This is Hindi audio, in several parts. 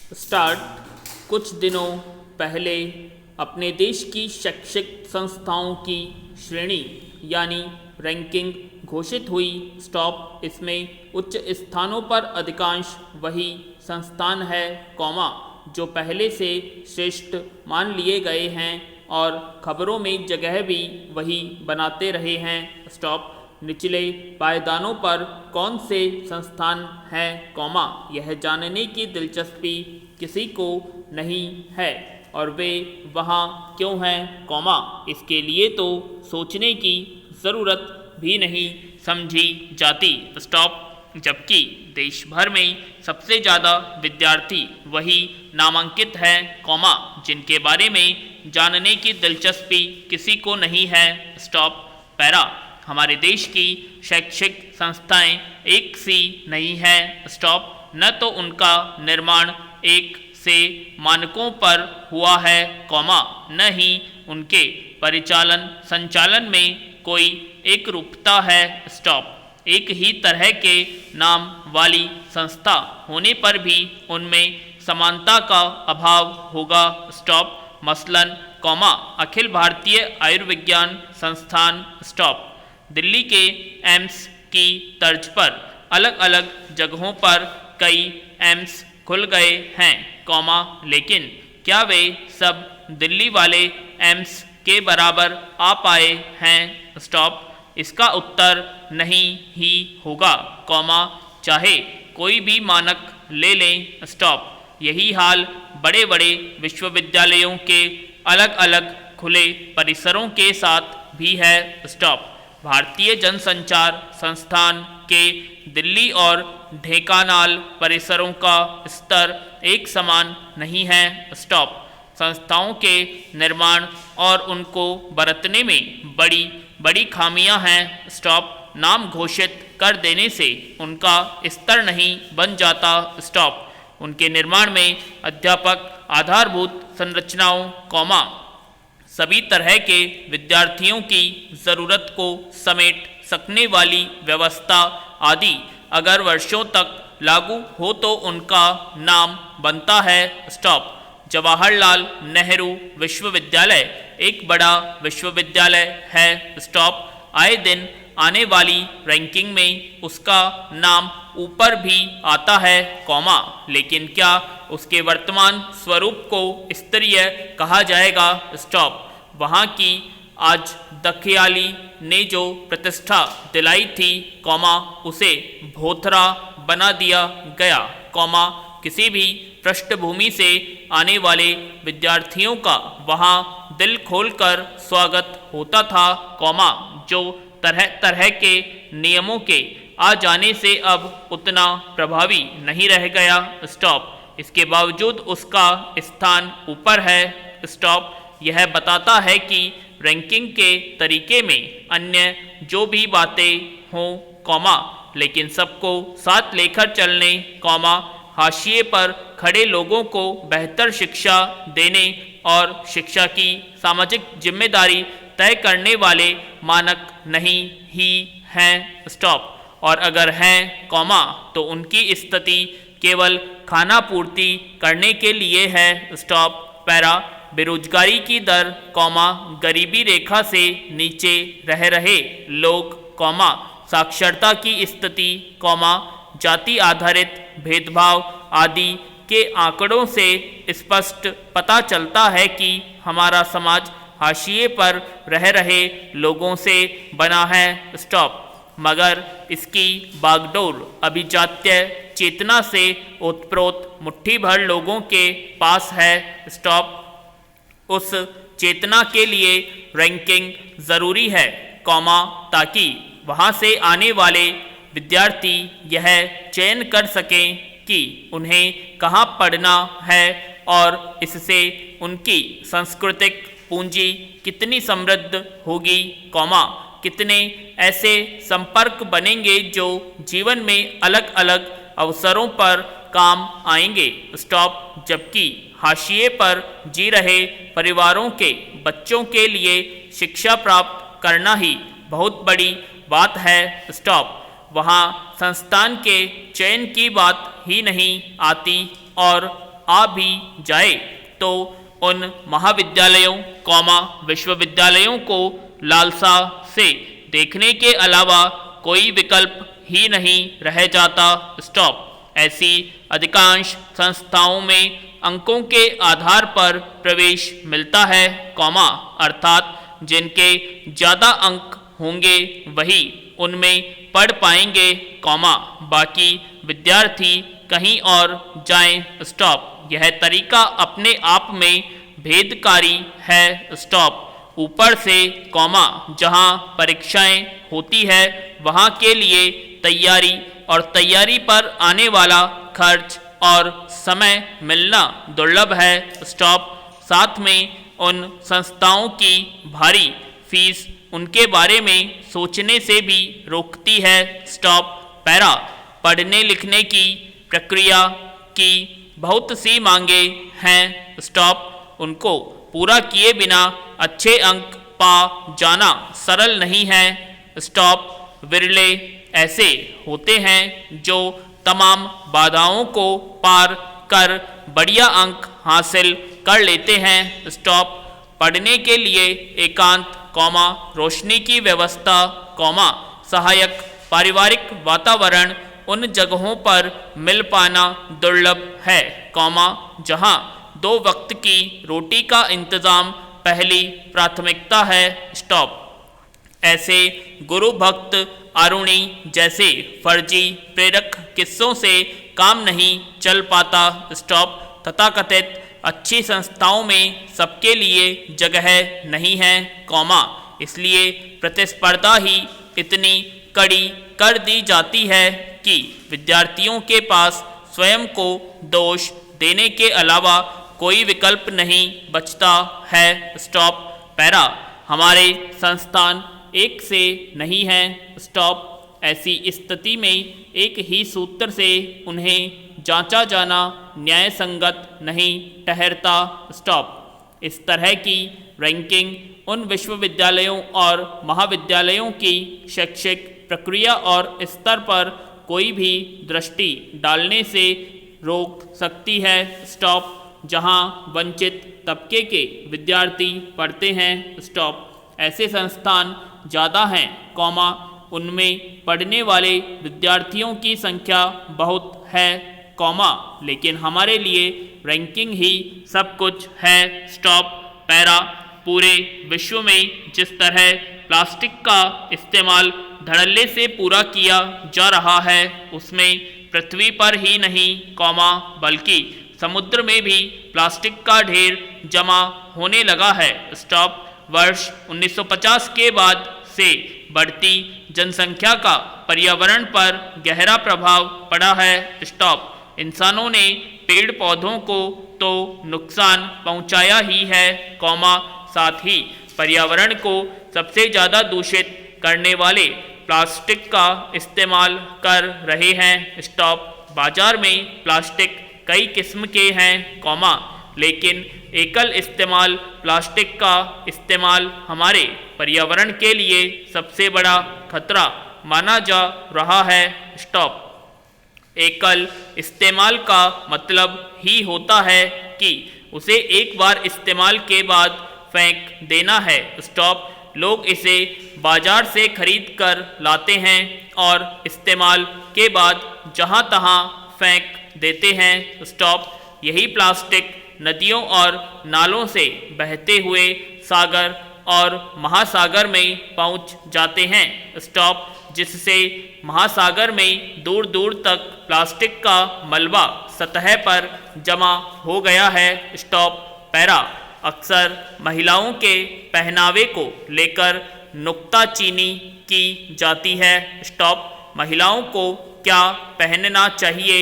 स्टार्ट। कुछ दिनों पहले अपने देश की शैक्षिक संस्थाओं की श्रेणी यानी रैंकिंग घोषित हुई। स्टॉप। इसमें उच्च स्थानों पर अधिकांश वही संस्थान है कॉमा जो पहले से श्रेष्ठ मान लिए गए हैं और खबरों में जगह भी वही बनाते रहे हैं। स्टॉप। निचले पायदानों पर कौन से संस्थान हैं कॉमा यह जानने की दिलचस्पी किसी को नहीं है और वे वहाँ क्यों हैं कॉमा इसके लिए तो सोचने की ज़रूरत भी नहीं समझी जाती। स्टॉप। जबकि देश भर में सबसे ज़्यादा विद्यार्थी वही नामांकित हैं कॉमा जिनके बारे में जानने की दिलचस्पी किसी को नहीं है। स्टॉप। पैरा। हमारे देश की शैक्षिक संस्थाएं एक सी नहीं है। स्टॉप। न तो उनका निर्माण एक से मानकों पर हुआ है कॉमा न ही उनके परिचालन संचालन में कोई एक रूपता है। स्टॉप। एक ही तरह के नाम वाली संस्था होने पर भी उनमें समानता का अभाव होगा। स्टॉप। मसलन कॉमा अखिल भारतीय आयुर्विज्ञान संस्थान। स्टॉप। दिल्ली के एम्स की तर्ज पर अलग अलग जगहों पर कई एम्स खुल गए हैं कॉमा लेकिन क्या वे सब दिल्ली वाले एम्स के बराबर आ पाए हैं। स्टॉप। इसका उत्तर नहीं ही होगा कॉमा चाहे कोई भी मानक ले लें। स्टॉप। यही हाल बड़े बड़े विश्वविद्यालयों के अलग अलग खुले परिसरों के साथ भी है। स्टॉप। भारतीय जनसंचार संस्थान के दिल्ली और ढेंकानाल परिसरों का स्तर एक समान नहीं है। स्टॉप। संस्थाओं के निर्माण और उनको बरतने में बड़ी बड़ी खामियां हैं। स्टॉप। नाम घोषित कर देने से उनका स्तर नहीं बन जाता। स्टॉप। उनके निर्माण में अध्यापक आधारभूत संरचनाओं कॉमा सभी तरह के विद्यार्थियों की ज़रूरत को समेट सकने वाली व्यवस्था आदि अगर वर्षों तक लागू हो तो उनका नाम बनता है। स्टॉप। जवाहरलाल नेहरू विश्वविद्यालय एक बड़ा विश्वविद्यालय है। स्टॉप। आए दिन आने वाली रैंकिंग में उसका नाम ऊपर भी आता है कॉमा लेकिन क्या उसके वर्तमान स्वरूप को स्तरीय कहा जाएगा। स्टॉप। वहाँ की आज दखयाली ने जो प्रतिष्ठा दिलाई थी कॉमा उसे भोथरा बना दिया गया कॉमा किसी भी पृष्ठभूमि से आने वाले विद्यार्थियों का वहाँ दिल खोलकर स्वागत होता था कॉमा जो तरह तरह के नियमों के आ जाने से अब उतना प्रभावी नहीं रह गया। स्टॉप। इसके बावजूद उसका स्थान ऊपर है। स्टॉप। यह बताता है कि रैंकिंग के तरीके में अन्य जो भी बातें हों कॉमा लेकिन सबको साथ लेकर चलने कॉमा हाशिए पर खड़े लोगों को बेहतर शिक्षा देने और शिक्षा की सामाजिक जिम्मेदारी तय करने वाले मानक नहीं ही हैं। स्टॉप। और अगर हैं कॉमा तो उनकी स्थिति केवल खाना पूर्ति करने के लिए है। स्टॉप। पैरा। बेरोजगारी की दर कॉमा गरीबी रेखा से नीचे रह रहे लोग कॉमा साक्षरता की स्थिति कॉमा जाति आधारित भेदभाव आदि के आंकड़ों से स्पष्ट पता चलता है कि हमारा समाज हाशिए पर रह रहे लोगों से बना है। स्टॉप। मगर इसकी बागडोर अभिजात्य चेतना से ओतप्रोत मुट्ठी भर लोगों के पास है। स्टॉप। उस चेतना के लिए रैंकिंग ज़रूरी है कॉमा ताकि वहाँ से आने वाले विद्यार्थी यह चयन कर सकें कि उन्हें कहाँ पढ़ना है और इससे उनकी सांस्कृतिक पूंजी कितनी समृद्ध होगी कॉमा कितने ऐसे संपर्क बनेंगे जो जीवन में अलग अलग अवसरों पर काम आएंगे। स्टॉप। जबकि हाशिए पर जी रहे परिवारों के बच्चों के लिए शिक्षा प्राप्त करना ही बहुत बड़ी बात है। स्टॉप। वहाँ संस्थान के चयन की बात ही नहीं आती और आ भी जाए तो उन महाविद्यालयों कॉमा विश्वविद्यालयों को लालसा से देखने के अलावा कोई विकल्प ही नहीं रह जाता। स्टॉप। ऐसी अधिकांश संस्थाओं में अंकों के आधार पर प्रवेश मिलता है कॉमा अर्थात जिनके ज़्यादा अंक होंगे वही उनमें पढ़ पाएंगे कॉमा बाकी विद्यार्थी कहीं और जाएं। स्टॉप। यह तरीका अपने आप में भेदकारी है। स्टॉप। ऊपर से कॉमा जहां परीक्षाएं होती है वहां के लिए तैयारी और तैयारी पर आने वाला खर्च और समय मिलना दुर्लभ है। स्टॉप। साथ में उन संस्थाओं की भारी फीस उनके बारे में सोचने से भी रोकती है। स्टॉप। पैरा। पढ़ने लिखने की प्रक्रिया की बहुत सी मांगे हैं। स्टॉप। उनको पूरा किए बिना अच्छे अंक पा जाना सरल नहीं है। स्टॉप। विरले ऐसे होते हैं जो तमाम बाधाओं को पार कर बढ़िया अंक हासिल कर लेते हैं। स्टॉप। पढ़ने के लिए एकांत कॉमा रोशनी की व्यवस्था कॉमा सहायक पारिवारिक वातावरण उन जगहों पर मिल पाना दुर्लभ है कॉमा जहां 2 वक्त की रोटी का इंतज़ाम पहली प्राथमिकता है। स्टॉप। ऐसे गुरु भक्त आरुणी जैसे फर्जी प्रेरक किस्सों से काम नहीं चल पाता। स्टॉप। तथाकथित अच्छी संस्थाओं में सबके लिए जगह नहीं है कॉमा इसलिए प्रतिस्पर्धा ही इतनी कड़ी कर दी जाती है कि विद्यार्थियों के पास स्वयं को दोष देने के अलावा कोई विकल्प नहीं बचता है। स्टॉप। पैरा। हमारे संस्थान एक से नहीं हैं। स्टॉप। ऐसी स्थिति में एक ही सूत्र से उन्हें जांचा जाना न्याय संगत नहीं ठहरता। स्टॉप। इस तरह की रैंकिंग उन विश्वविद्यालयों और महाविद्यालयों की शैक्षिक प्रक्रिया और स्तर पर कोई भी दृष्टि डालने से रोक सकती है। स्टॉप। जहां वंचित तबके के विद्यार्थी पढ़ते हैं। स्टॉप। ऐसे संस्थान ज़्यादा हैं कॉमा उनमें पढ़ने वाले विद्यार्थियों की संख्या बहुत है कॉमा लेकिन हमारे लिए रैंकिंग ही सब कुछ है। स्टॉप। पैरा। पूरे विश्व में जिस तरह प्लास्टिक का इस्तेमाल धड़ल्ले से पूरा किया जा रहा है उसमें पृथ्वी पर ही नहीं कॉमा बल्कि समुद्र में भी प्लास्टिक का ढेर जमा होने लगा है। स्टॉप। वर्ष 1950 के बाद से बढ़ती जनसंख्या का पर्यावरण पर गहरा प्रभाव पड़ा है। स्टॉप। इंसानों ने पेड़ पौधों को तो नुकसान पहुंचाया ही है कॉमा साथ ही पर्यावरण को सबसे ज़्यादा दूषित करने वाले प्लास्टिक का इस्तेमाल कर रहे हैं। स्टॉप। बाजार में प्लास्टिक कई किस्म के हैं कॉमा लेकिन एकल इस्तेमाल प्लास्टिक का इस्तेमाल हमारे पर्यावरण के लिए सबसे बड़ा खतरा माना जा रहा है। स्टॉप। एकल इस्तेमाल का मतलब ही होता है कि उसे एक बार इस्तेमाल के बाद फेंक देना है। स्टॉप। लोग इसे बाजार से खरीद कर लाते हैं और इस्तेमाल के बाद जहां तहां फेंक देते हैं। स्टॉप। यही प्लास्टिक नदियों और नालों से बहते हुए सागर और महासागर में पहुंच जाते हैं। स्टॉप। जिससे महासागर में दूर दूर तक प्लास्टिक का मलबा सतह पर जमा हो गया है। स्टॉप। पैरा। अक्सर महिलाओं के पहनावे को लेकर नुक्ताचीनी की जाती है। स्टॉप। महिलाओं को क्या पहनना चाहिए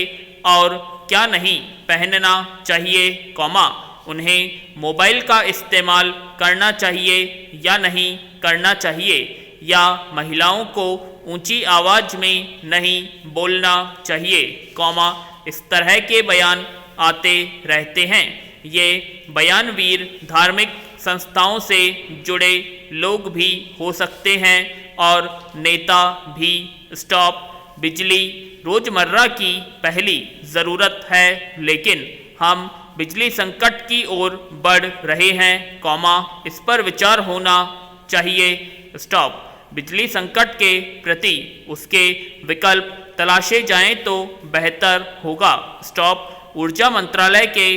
और क्या नहीं पहनना चाहिए कॉमा उन्हें मोबाइल का इस्तेमाल करना चाहिए या नहीं करना चाहिए या महिलाओं को ऊंची आवाज़ में नहीं बोलना चाहिए कॉमा इस तरह के बयान आते रहते हैं। ये बयानवीर धार्मिक संस्थाओं से जुड़े लोग भी हो सकते हैं और नेता भी। स्टॉप। बिजली रोज़मर्रा की पहली ज़रूरत है लेकिन हम बिजली संकट की ओर बढ़ रहे हैं, कॉमा, इस पर विचार होना चाहिए, स्टॉप। बिजली संकट के प्रति उसके विकल्प तलाशे जाएं तो बेहतर होगा, स्टॉप। ऊर्जा मंत्रालय के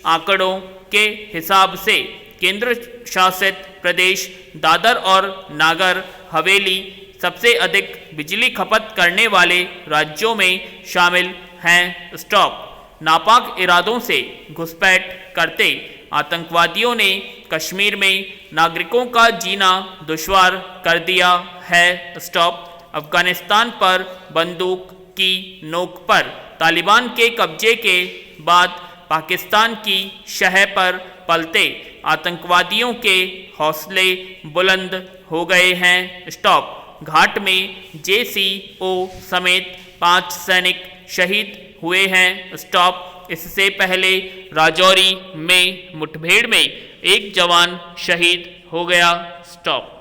आंकड़ों के हिसाब से केंद्र शासित प्रदेश दादर और नागर हवेली सबसे अधिक बिजली खपत करने वाले राज्यों में शामिल हैं, स्टॉप। नापाक इरादों से घुसपैठ करते आतंकवादियों ने कश्मीर में नागरिकों का जीना दुश्वार कर दिया है, स्टॉप। अफगानिस्तान पर बंदूक की नोक पर तालिबान के कब्जे के बाद पाकिस्तान की शह पर पलते आतंकवादियों के हौसले बुलंद हो गए हैं, स्टॉप। घाट में JCO समेत 5 सैनिक शहीद हुए हैं, स्टॉप। इससे पहले राजौरी में मुठभेड़ में एक जवान शहीद हो गया, स्टॉप।